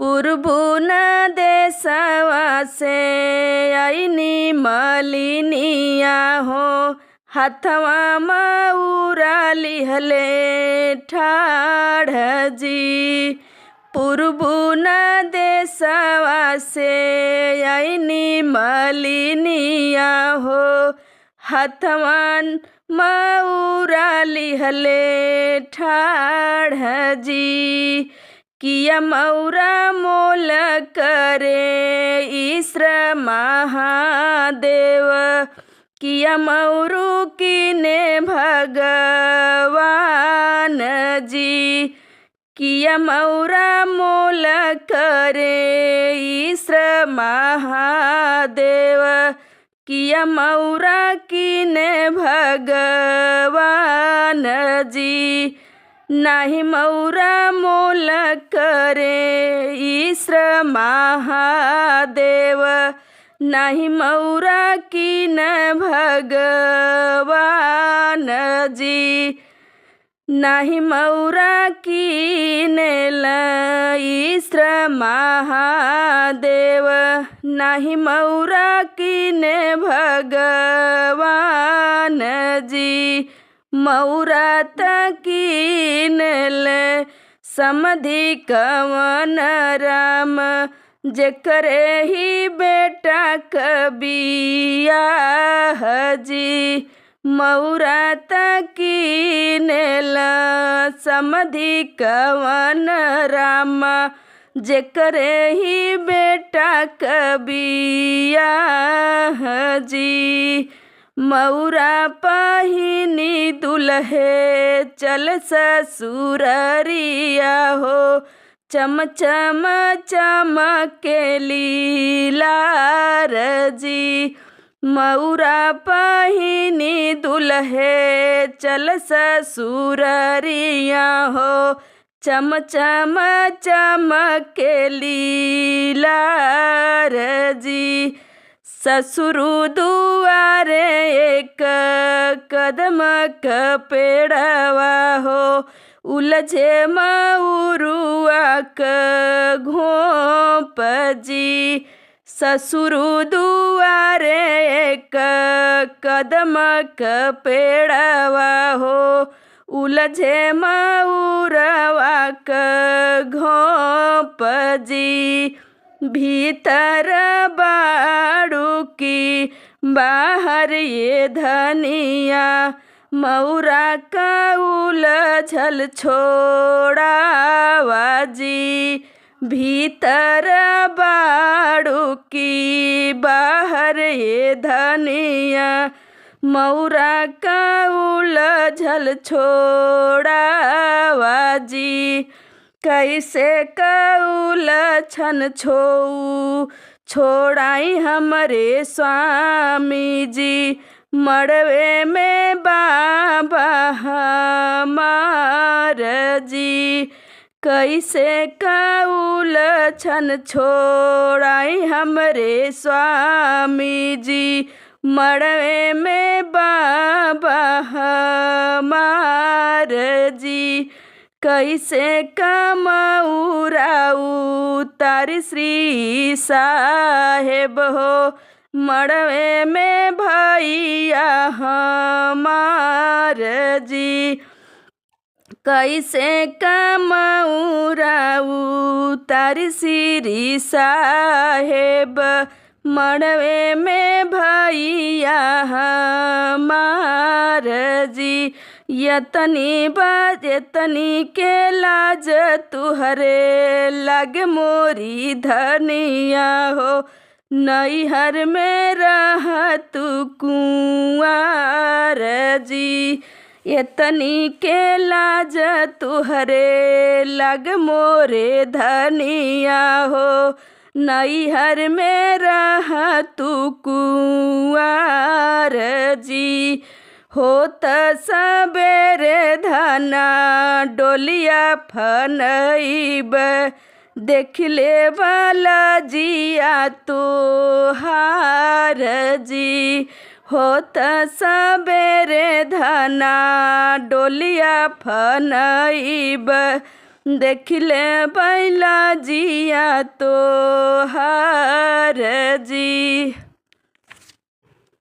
पुरबुन देशवा से आईनी मलिनिया हो, हाथवा मऊरा लिहले ठाड़ जी। पुरबुन देशवा से आईनी मलिनिया हो, हाथवा मऊरा लिहले ठाड़ जी। किया मऊरा मोल करे ईश्र महादेव, किया मऊरू कीने भगवान जी। किया मऊरा मोल करे ईश्र महादेव, किया मऊरा कीने भगवान जी। नाही मऊरा मोल करे ईश्र महादेव, नाही मऊरा कीन भगवान जी। नाही मऊरा कीनेल ईश्र महादेव, नाही मऊरा कीने भगवान जी। मऊरा कीनेल समधि कवन राम, जेकरे ही बेटा कबियाह जी। मऊरा कीनेल समधि कवन राम, जेकरे ही बेटा कबियाह जी। मऊरा पहिनी दुल्हे चल ससुररिया हो, चम चम चमकेली लार जी। मऊरा पहिनी दुल्हे चल ससुररिया हो, चम चम चमकेली लार जी। ससुरु दुआरे एक कदम का पेड़वा हो, उलझे मऊरुआ का घोंप जी। ससुरु दुआरे एक कदम का पेड़वा हो, उलझे मऊरुआ का घोंप जी। भीतर बाड़ू की बाहर ये धनिया, मऊरा का उलझल छोड़ावा जी। भीतर बाड़ू की बाहर ये धनिया, मऊरा का उलझल छोड़ावा जी। कैसे उलझन छोड़ाई हमरे स्वामी जी, मड़वे में बाबा हमार जी। कैसे उलझन छोड़ाई हमरे स्वामी जी, मड़वे में बाबा हमार जी। कैसे मऊरा उतारी श्री साहेब हो, मड़वे में भैया हमार जी। कैसे मऊरा उतारी श्री साहेब, मड़वे में भैया हमार जी। यतनी बात यतनी के लाज तुहरे लगे मोरी धनिया हो, नैहर में रह तू कुंवार जी। यतनी के लाज तुहरे लग मोरे धनिया हो, नैहर में रह तू कुंवार जी। होत सबेरे धना डोलिया फनईब, देख ले वाला जिया तो हार जी। होत सबेरे धना डोलिया फनईब, देख ले बैला जिया तो हर जी।